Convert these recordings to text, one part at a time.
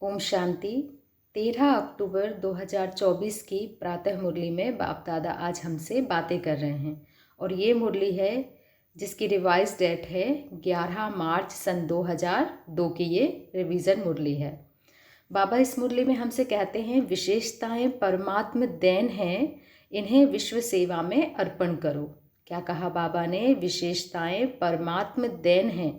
ओम शांति। 13 अक्टूबर 2024 की प्रातः मुरली में बाप दादा आज हमसे बातें कर रहे हैं और ये मुरली है जिसकी रिवाइज डेट है 11 मार्च सन 2002 की। ये रिवीजन मुरली है। बाबा इस मुरली में हमसे कहते हैं विशेषताएं परमात्म देन हैं, इन्हें विश्व सेवा में अर्पण करो। क्या कहा बाबा ने? विशेषताएं परमात्म देन हैं,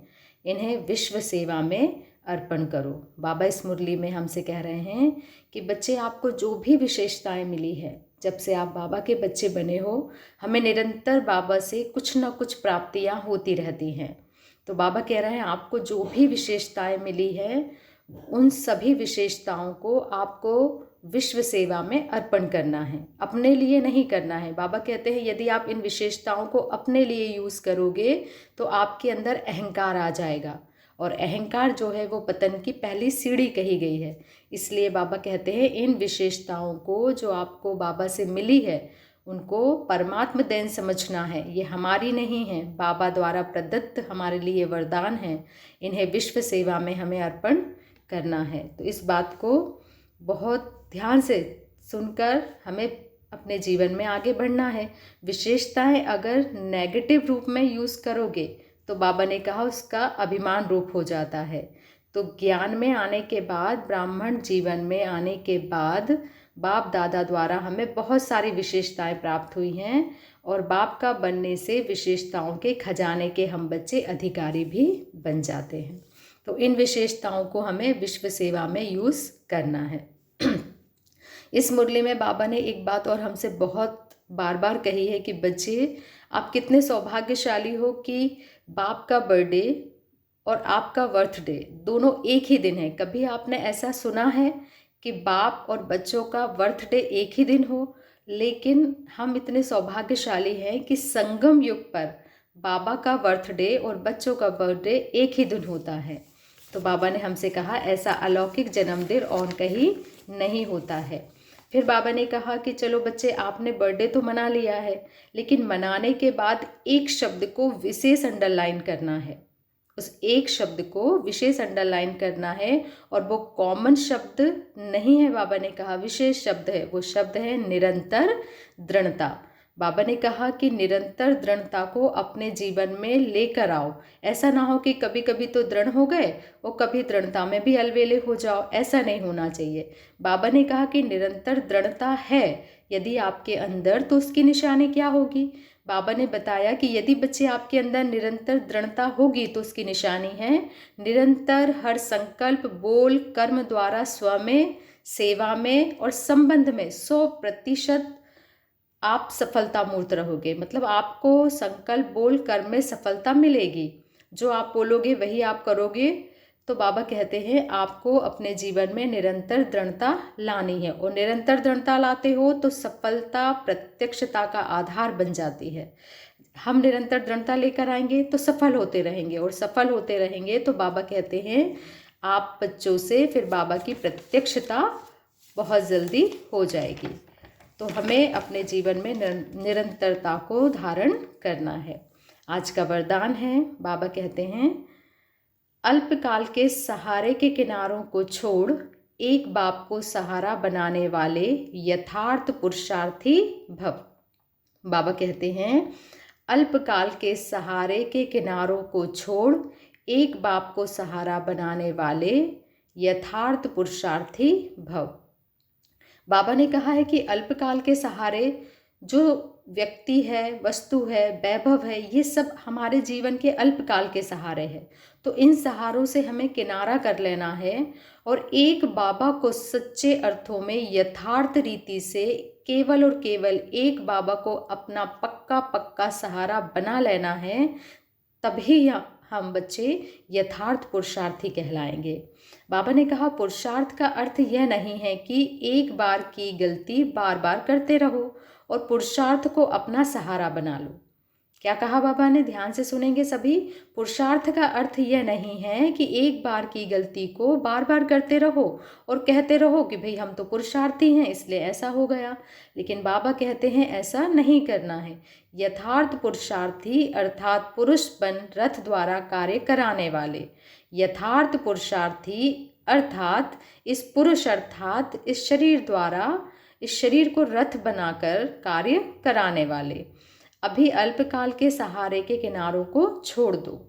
इन्हें विश्व सेवा में अर्पण करो। बाबा इस मुरली में हमसे कह रहे हैं कि बच्चे, आपको जो भी विशेषताएं मिली है, जब से आप बाबा के बच्चे बने हो, हमें निरंतर बाबा से कुछ न कुछ प्राप्तियां होती रहती हैं। तो बाबा कह रहे हैं आपको जो भी विशेषताएं मिली है, उन सभी विशेषताओं को आपको विश्व सेवा में अर्पण करना है, अपने लिए नहीं करना है। बाबा कहते हैं यदि आप इन विशेषताओं को अपने लिए यूज़ करोगे तो आपके अंदर अहंकार आ जाएगा, और अहंकार जो है वो पतन की पहली सीढ़ी कही गई है। इसलिए बाबा कहते हैं इन विशेषताओं को जो आपको बाबा से मिली है उनको परमात्म देन समझना है। ये हमारी नहीं है, बाबा द्वारा प्रदत्त हमारे लिए वरदान है। इन्हें विश्व सेवा में हमें अर्पण करना है। तो इस बात को बहुत ध्यान से सुनकर हमें अपने जीवन में आगे बढ़ना है। विशेषताएं अगर नेगेटिव रूप में यूज़ करोगे तो बाबा ने कहा उसका अभिमान रूप हो जाता है। तो ज्ञान में आने के बाद, ब्राह्मण जीवन में आने के बाद बाप दादा द्वारा हमें बहुत सारी विशेषताएं प्राप्त हुई हैं, और बाप का बनने से विशेषताओं के खजाने के हम बच्चे अधिकारी भी बन जाते हैं। तो इन विशेषताओं को हमें विश्व सेवा में यूज़ करना है। इस मुरली में बाबा ने एक बात और हमसे बहुत बार बार कही है कि बच्चे, आप कितने सौभाग्यशाली हो कि बाप का बर्थडे और आपका बर्थडे दोनों एक ही दिन है। कभी आपने ऐसा सुना है कि बाप और बच्चों का बर्थडे एक ही दिन हो? लेकिन हम इतने सौभाग्यशाली हैं कि संगम युग पर बाबा का बर्थडे और बच्चों का बर्थडे एक ही दिन होता है। तो बाबा ने हमसे कहा ऐसा अलौकिक जन्मदिन और कहीं नहीं होता है। फिर बाबा ने कहा कि चलो बच्चे, आपने बर्थडे तो मना लिया है, लेकिन मनाने के बाद एक शब्द को विशेष अंडरलाइन करना है। उस एक शब्द को विशेष अंडरलाइन करना है, और वो कॉमन शब्द नहीं है। बाबा ने कहा विशेष शब्द है। वो शब्द है निरंतर दृढ़ता। बाबा ने कहा कि निरंतर दृढ़ता को अपने जीवन में लेकर आओ। ऐसा ना हो कि कभी कभी तो दृढ़ हो गए और कभी दृढ़ता में भी अलवेले हो जाओ। ऐसा नहीं होना चाहिए। बाबा ने कहा कि निरंतर दृढ़ता है यदि आपके अंदर, तो उसकी निशानी क्या होगी? बाबा ने बताया कि यदि बच्चे आपके अंदर निरंतर दृढ़ता होगी तो उसकी निशानी है निरंतर हर संकल्प, बोल, कर्म द्वारा स्व में, सेवा में और संबंध में 100% आप सफलता मूर्त रहोगे। मतलब आपको संकल्प, बोल, कर्म में सफलता मिलेगी। जो आप बोलोगे वही आप करोगे। तो बाबा कहते हैं आपको अपने जीवन में निरंतर दृढ़ता लानी है, और निरंतर दृढ़ता लाते हो तो सफलता प्रत्यक्षता का आधार बन जाती है। हम निरंतर दृढ़ता लेकर आएंगे तो सफल होते रहेंगे, और सफल होते रहेंगे तो बाबा कहते हैं आप बच्चों से फिर बाबा की प्रत्यक्षता बहुत जल्दी हो जाएगी। तो हमें अपने जीवन में निरंतरता को धारण करना है। आज का वरदान है, बाबा कहते हैं अल्पकाल के सहारे के किनारों को छोड़ एक बाप को सहारा बनाने वाले यथार्थ पुरुषार्थी भव। बाबा कहते हैं अल्पकाल के सहारे के किनारों को छोड़ एक बाप को सहारा बनाने वाले यथार्थ पुरुषार्थी भव। बाबा ने कहा है कि अल्पकाल के सहारे जो व्यक्ति है, वस्तु है, वैभव है, ये सब हमारे जीवन के अल्पकाल के सहारे हैं। तो इन सहारों से हमें किनारा कर लेना है, और एक बाबा को सच्चे अर्थों में यथार्थ रीति से केवल और केवल एक बाबा को अपना पक्का पक्का सहारा बना लेना है। तभी हम बच्चे यथार्थ पुरुषार्थी कहलाएंगे। बाबा ने कहा पुरुषार्थ का अर्थ यह नहीं है कि एक बार की गलती बार बार करते रहो और पुरुषार्थ को अपना सहारा बना लो। क्या कहा बाबा ने? ध्यान से सुनेंगे सभी। पुरुषार्थ का अर्थ यह नहीं है कि एक बार की गलती को बार बार करते रहो और कहते रहो कि भाई हम तो पुरुषार्थी हैं इसलिए ऐसा हो गया। लेकिन बाबा कहते हैं ऐसा नहीं करना है। यथार्थ पुरुषार्थी अर्थात पुरुष बन रथ द्वारा कार्य कराने वाले। यथार्थ पुरुषार्थी अर्थात इस पुरुष अर्थात इस शरीर द्वारा इस शरीर को रथ बनाकर कार्य कराने वाले। अभी अल्पकाल के सहारे के किनारों को छोड़ दो।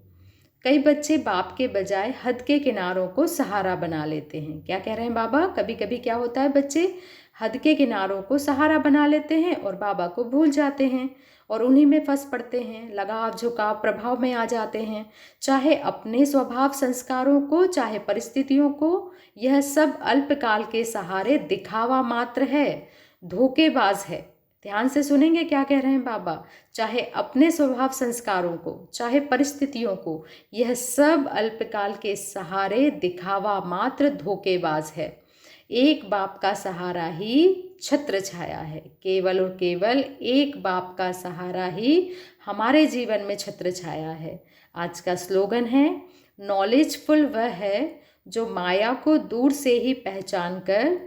कई बच्चे बाप के बजाय हद के किनारों को सहारा बना लेते हैं। क्या कह रहे हैं बाबा? कभी कभी क्या होता है, बच्चे हद के किनारों को सहारा बना लेते हैं और बाबा को भूल जाते हैं और उन्हीं में फंस पड़ते हैं, लगाव झुकाव प्रभाव में आ जाते हैं। चाहे अपने स्वभाव संस्कारों को, चाहे परिस्थितियों को, यह सब अल्पकाल के सहारे दिखावा मात्र है, धोखेबाज है। ध्यान से सुनेंगे क्या कह रहे हैं बाबा। चाहे अपने स्वभाव संस्कारों को, चाहे परिस्थितियों को, यह सब अल्पकाल के सहारे दिखावा मात्र धोखेबाज है। एक बाप का सहारा ही छत्र छाया है। केवल और केवल एक बाप का सहारा ही हमारे जीवन में छत्र छाया है। आज का स्लोगन है, नॉलेजफुल वह है जो माया को दूर से ही पहचान कर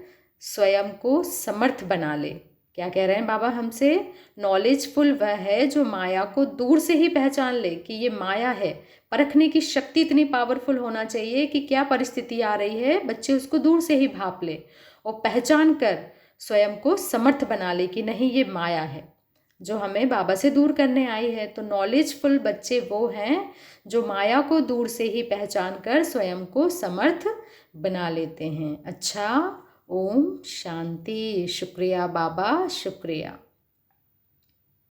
स्वयं को समर्थ बना ले। क्या कह रहे हैं बाबा हमसे? नॉलेजफुल वह है जो माया को दूर से ही पहचान ले कि ये माया है। परखने की शक्ति इतनी पावरफुल होना चाहिए कि क्या परिस्थिति आ रही है, बच्चे उसको दूर से ही भाप ले और पहचान कर स्वयं को समर्थ बना ले कि नहीं, ये माया है जो हमें बाबा से दूर करने आई है। तो नॉलेजफुल बच्चे वो हैं जो माया को दूर से ही पहचान कर स्वयं को समर्थ बना लेते हैं। अच्छा, ओम शांति। शुक्रिया बाबा, शुक्रिया।